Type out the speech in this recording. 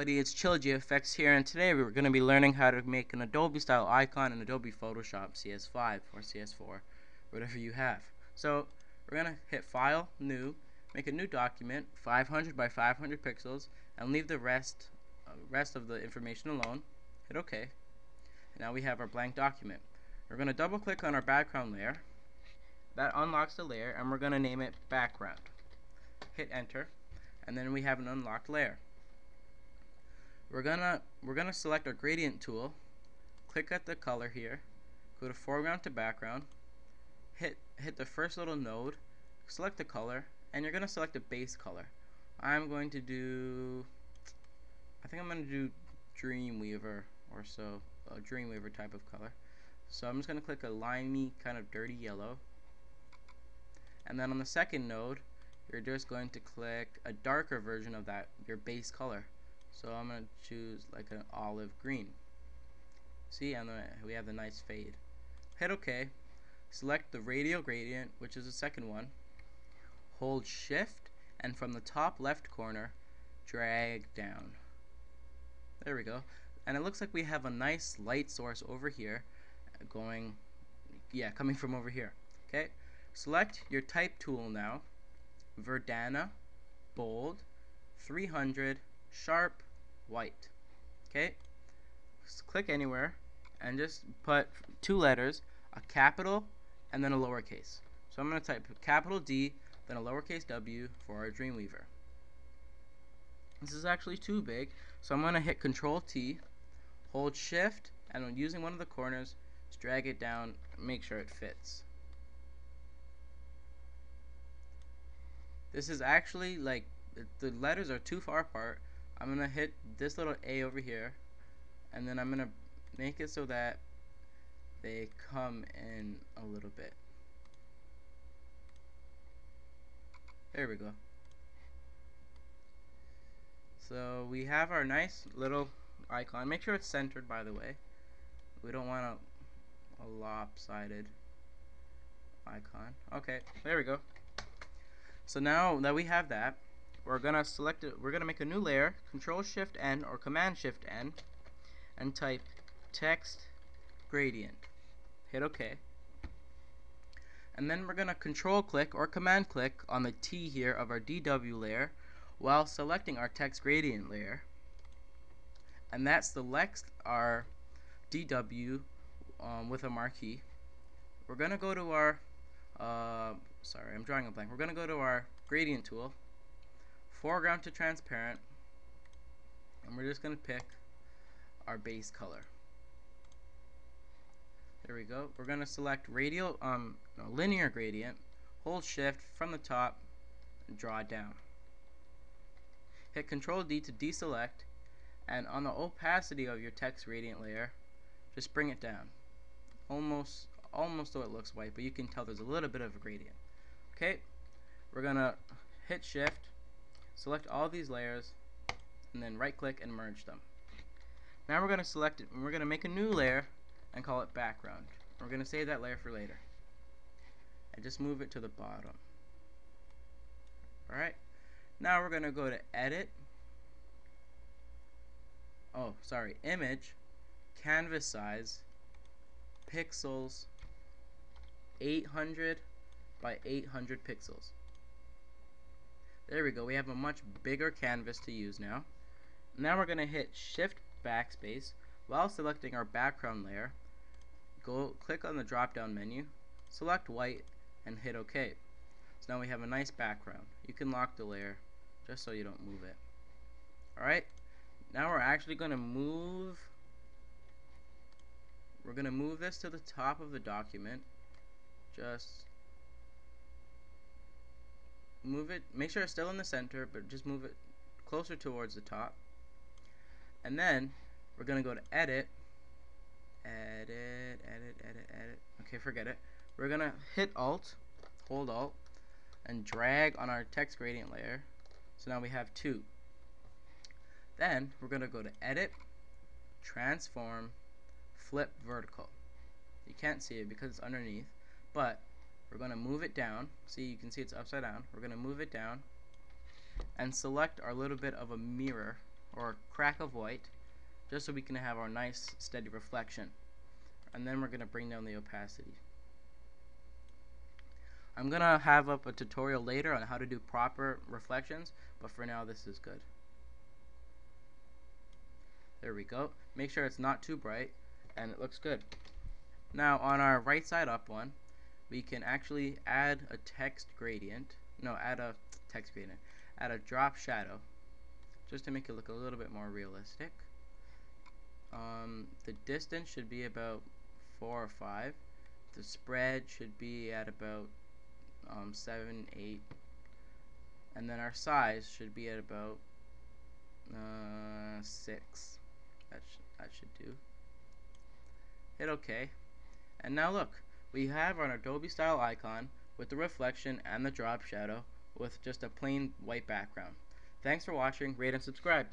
everybody, it's ChillGFX here, and today we're going to be learning how to make an Adobe style icon in Adobe Photoshop CS5 or CS4, whatever you have. So we're going to hit File, New, make a new document, 500 by 500 pixels, and leave the rest of the information alone. Hit OK. And now we have our blank document. We're going to double click on our background layer. That unlocks the layer, and we're going to name it Background. Hit Enter, and then we have an unlocked layer. We're gonna select our gradient tool, click at the color here, go to foreground to background, hit the first little node, select the color, and you're gonna select a base color. I think I'm gonna do Dreamweaver or so, a Dreamweaver type of color. So I'm just gonna click a limey kind of dirty yellow, and then on the second node you're just going to click a darker version of that, your base color. So I'm going to choose like an olive green. See, and we have the nice fade. Hit OK. Select the radial gradient, which is the second one. Hold Shift, and from the top left corner, drag down. There we go. And it looks like we have a nice light source over here, coming from over here. Okay. Select your type tool now. Verdana, bold, 300, sharp, white. Okay, just click anywhere and just put two letters, a capital and then a lowercase. So I'm going to type capital D then a lowercase w for our Dreamweaver. This is actually too big, so I'm going to hit Control T, hold Shift, and when using one of the corners, just drag it down, make sure it fits. This is actually like the letters are too far apart. I'm gonna hit this little A over here, and then I'm gonna make it so that they come in a little bit. There we go. So we have our nice little icon. Make sure it's centered, by the way. We don't want a lopsided icon. Okay, there we go. So now that we have that, we're gonna select it. We're gonna make a new layer. Control Shift N or Command Shift N, and type text gradient. Hit OK. And then we're gonna Control click or Command click on the T here of our DW layer, while selecting our text gradient layer, and that selects our DW with a marquee. We're gonna go to our sorry, I'm drawing a blank. We're gonna go to our gradient tool, foreground to transparent, and we're just going to pick our base color. There we go. We're going to select linear gradient, hold Shift from the top, and draw it down. Hit Control D to deselect, and on the opacity of your text gradient layer, just bring it down. Almost so it looks white, but you can tell there's a little bit of a gradient. Okay, we're going to hit Shift, select all these layers, and then right click and merge them. Now we're going to select it and we're going to make a new layer and call it background. We're going to save that layer for later and just move it to the bottom. Alright, now we're going to go to edit, image, canvas size, pixels, 800 by 800 pixels. There we go. We have a much bigger canvas to use now. Now we're going to hit Shift Backspace while selecting our background layer. Click on the drop down menu, select white, and hit OK. So now we have a nice background. You can lock the layer just so you don't move it. Alright, now we're actually going to move this to the top of the document. Just move it, make sure it's still in the center, but just move it closer towards the top. And then we're going to go to edit. Okay, forget it. We're going to hit Alt, hold Alt, and drag on our text gradient layer. So now we have two. Then we're going to go to edit, transform, flip vertical. You can't see it because it's underneath, but we're going to move it down. See, you can see it's upside down. We're going to move it down and select our little bit of a mirror or a crack of white, just so we can have our nice steady reflection. And then we're going to bring down the opacity. I'm going to have up a tutorial later on how to do proper reflections, but for now this is good. There we go. Make sure it's not too bright, and it looks good. Now on our right side up one, we can actually add a text gradient. No, add a text gradient. Add a drop shadow, just to make it look a little bit more realistic. The distance should be about 4 or 5. The spread should be at about 7, 8. And then our size should be at about 6. That should do. Hit OK. And now look, we have our Adobe style icon with the reflection and the drop shadow with just a plain white background. Thanks for watching, rate and subscribe.